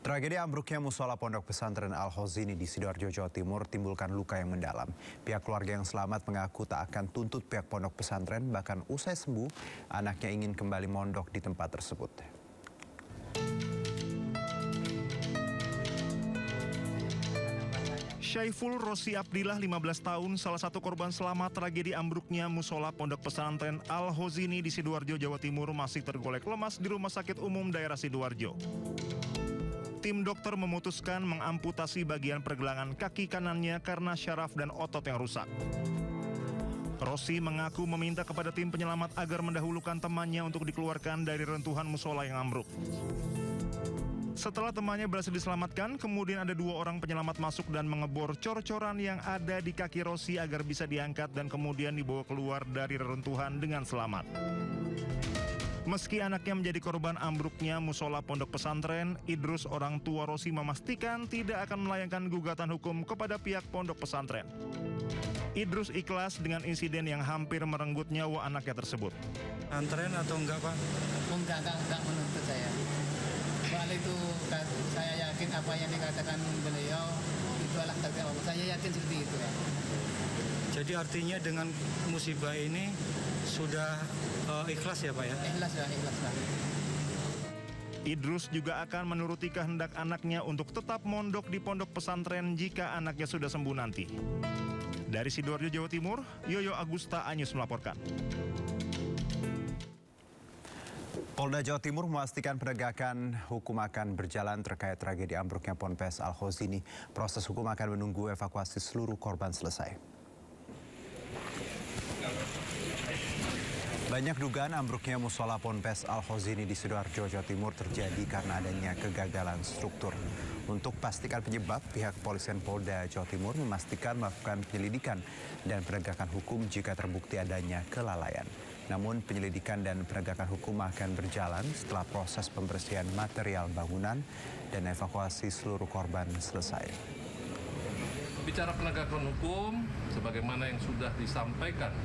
Tragedi ambruknya musola Pondok Pesantren Al-Khozini di Sidoarjo, Jawa Timur timbulkan luka yang mendalam. Pihak keluarga yang selamat mengaku tak akan tuntut pihak pondok pesantren, bahkan usai sembuh, anaknya ingin kembali mondok di tempat tersebut. Syaiful Rosi Abdillah, 15 tahun, salah satu korban selamat tragedi ambruknya musola Pondok Pesantren Al-Khozini di Sidoarjo, Jawa Timur masih tergolek lemas di Rumah Sakit Umum Daerah Sidoarjo. Tim dokter memutuskan mengamputasi bagian pergelangan kaki kanannya karena syaraf dan otot yang rusak. Rosi mengaku meminta kepada tim penyelamat agar mendahulukan temannya untuk dikeluarkan dari reruntuhan musola yang ambruk. Setelah temannya berhasil diselamatkan, kemudian ada 2 orang penyelamat masuk dan mengebor cor-coran yang ada di kaki Rosi agar bisa diangkat dan kemudian dibawa keluar dari reruntuhan dengan selamat. Meski anaknya menjadi korban ambruknya musola Pondok Pesantren, Idrus, orang tua Rosi, memastikan tidak akan melayangkan gugatan hukum kepada pihak Pondok Pesantren. Idrus ikhlas dengan insiden yang hampir merenggut nyawa anaknya tersebut. Antren atau enggak, Pak? Enggak menuntut saya. Soal itu saya yakin apa yang dikatakan beliau itu adalah takdir Allah. Saya yakin seperti itu ya. Jadi artinya dengan musibah ini sudah ikhlas ya, Pak ya? Ikhlas lah. Idrus juga akan menuruti kehendak anaknya untuk tetap mondok di pondok pesantren jika anaknya sudah sembuh nanti. Dari Sidoarjo, Jawa Timur, Yoyo Agusta Anyus melaporkan. Polda Jawa Timur memastikan penegakan hukum akan berjalan terkait tragedi ambruknya Ponpes Al-Khozini. Proses hukum akan menunggu evakuasi seluruh korban selesai. Banyak dugaan ambruknya musola Ponpes Al-Khozini di Sidoarjo, Jawa Timur terjadi karena adanya kegagalan struktur. Untuk pastikan penyebab, pihak Polisian Polda Jawa Timur memastikan melakukan penyelidikan dan penegakan hukum jika terbukti adanya kelalaian. Namun penyelidikan dan penegakan hukum akan berjalan setelah proses pembersihan material bangunan dan evakuasi seluruh korban selesai. Bicara penegakan hukum, sebagaimana yang sudah disampaikan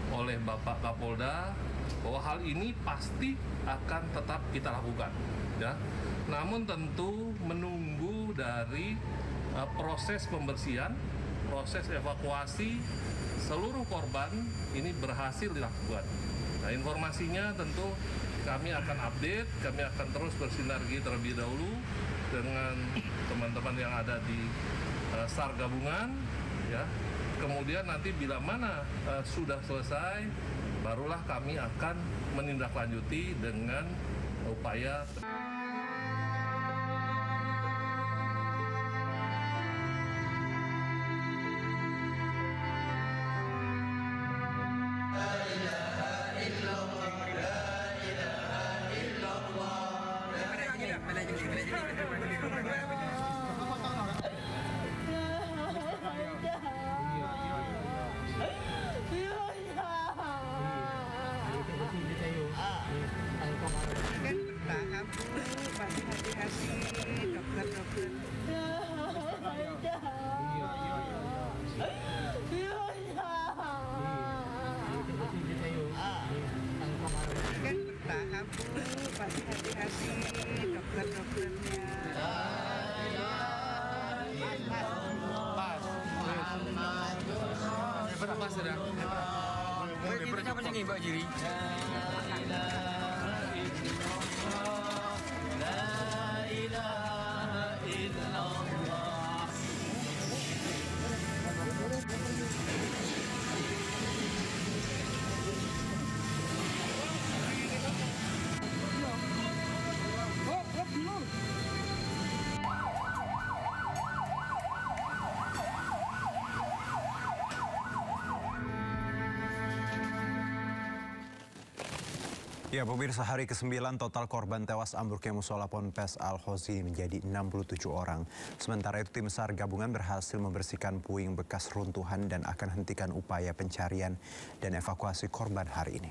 oleh Bapak Kapolda, bahwa hal ini pasti akan tetap kita lakukan, ya. Namun tentu menunggu dari proses pembersihan, proses evakuasi seluruh korban ini berhasil dilakukan. Nah, informasinya tentu kami akan update, kami akan terus bersinergi terlebih dahulu dengan teman-teman yang ada di SAR gabungan, ya. Kemudian nanti bila mana sudah selesai, barulah kami akan menindaklanjuti dengan upaya. Kan bertahap, pasti hati-hati dokter-dokternya. Kan bertahap, pasti hati-hati dokter-dokternya. Berapa sedang? Berapa nih Mbak Jiri? Ya, pemirsa, hari ke-9 total korban tewas ambruknya musola Ponpes Al-Khozini menjadi 67 orang. Sementara itu tim SAR gabungan berhasil membersihkan puing bekas runtuhan dan akan hentikan upaya pencarian dan evakuasi korban hari ini.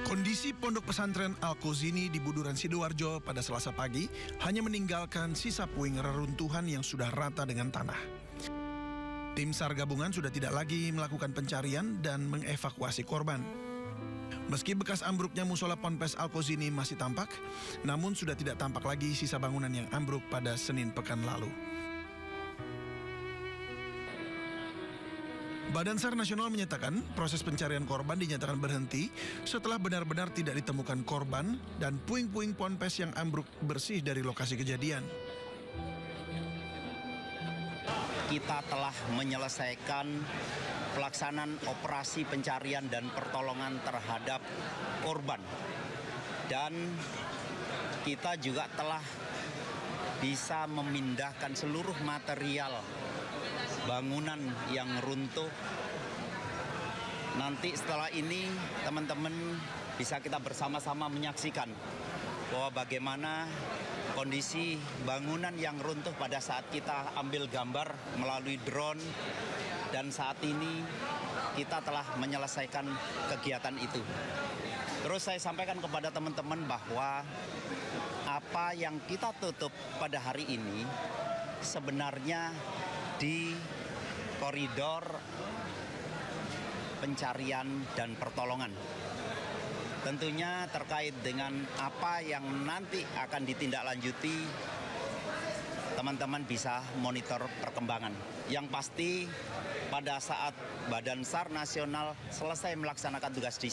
Kondisi Pondok Pesantren Al-Khozini di Buduran Sidoarjo pada Selasa pagi hanya meninggalkan sisa puing reruntuhan yang sudah rata dengan tanah. Tim SAR gabungan sudah tidak lagi melakukan pencarian dan mengevakuasi korban. Meski bekas ambruknya musola Ponpes Al-Khozini masih tampak, namun sudah tidak tampak lagi sisa bangunan yang ambruk pada Senin pekan lalu. Badan SAR Nasional menyatakan proses pencarian korban dinyatakan berhenti setelah benar-benar tidak ditemukan korban dan puing-puing ponpes yang ambruk bersih dari lokasi kejadian. Kita telah menyelesaikan pelaksanaan operasi pencarian dan pertolongan terhadap korban. Dan kita juga telah bisa memindahkan seluruh material bangunan yang runtuh. Nanti setelah ini teman-teman bisa kita bersama-sama menyaksikan bahwa bagaimana kondisi bangunan yang runtuh pada saat kita ambil gambar melalui drone, dan saat ini kita telah menyelesaikan kegiatan itu. Terus saya sampaikan kepada teman-teman bahwa apa yang kita tutup pada hari ini sebenarnya di koridor pencarian dan pertolongan. Tentunya terkait dengan apa yang nanti akan ditindaklanjuti, teman-teman bisa monitor perkembangan. Yang pasti pada saat Badan SAR Nasional selesai melaksanakan tugas di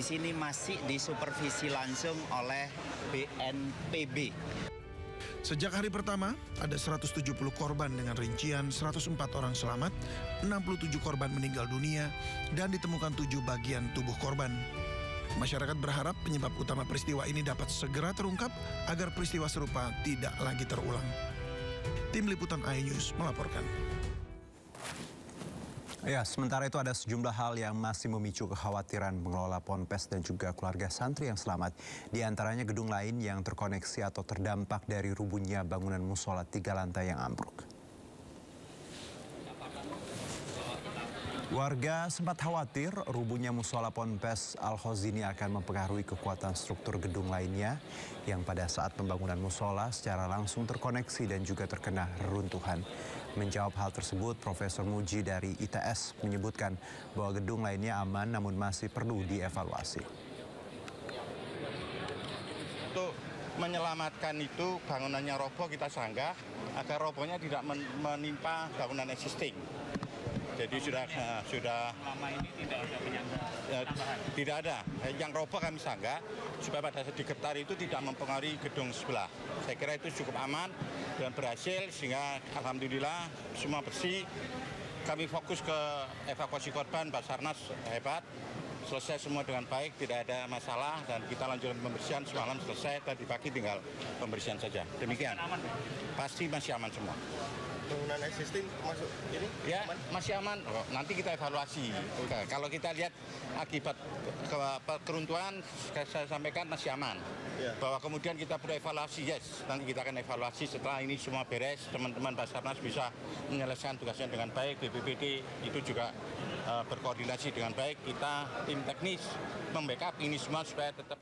sini masih disupervisi langsung oleh BNPB. Sejak hari pertama, ada 170 korban dengan rincian 104 orang selamat, 67 korban meninggal dunia, dan ditemukan 7 bagian tubuh korban. Masyarakat berharap penyebab utama peristiwa ini dapat segera terungkap agar peristiwa serupa tidak lagi terulang. Tim Liputan iNews melaporkan. Ya, sementara itu ada sejumlah hal yang masih memicu kekhawatiran pengelola ponpes dan juga keluarga santri yang selamat. Di antaranya gedung lain yang terkoneksi atau terdampak dari rubuhnya bangunan musola 3 lantai yang ambruk. Warga sempat khawatir rubuhnya musola Ponpes Al-Khozini akan mempengaruhi kekuatan struktur gedung lainnya yang pada saat pembangunan musola secara langsung terkoneksi dan juga terkena reruntuhan. Menjawab hal tersebut, Profesor Muji dari ITS menyebutkan bahwa gedung lainnya aman namun masih perlu dievaluasi. Untuk menyelamatkan itu bangunannya roboh kita sanggah agar robohnya tidak menimpa bangunan existing. Jadi sudah lama ini tidak ada penyangga tambahan. Tidak ada. Yang roboh kami sanggah supaya pada saat digetar itu tidak mempengaruhi gedung sebelah. Saya kira itu cukup aman dan berhasil sehingga alhamdulillah semua bersih. Kami fokus ke evakuasi korban, Basarnas hebat. Selesai semua dengan baik, tidak ada masalah dan kita lanjutkan pembersihan semalam selesai, tadi pagi tinggal pembersihan saja. Demikian. Pasti masih aman semua. Bangunan existing masuk ini? Ya, aman? Masih aman. Oh, nanti kita evaluasi. Kalau kita lihat akibat keruntuhan, saya sampaikan masih aman. Ya. Bahwa kemudian kita perlu evaluasi, yes. Nanti kita akan evaluasi setelah ini semua beres, teman-teman Basarnas bisa menyelesaikan tugasnya dengan baik, BPBD itu juga berkoordinasi dengan baik. Kita tim teknis membackup ini semua supaya tetap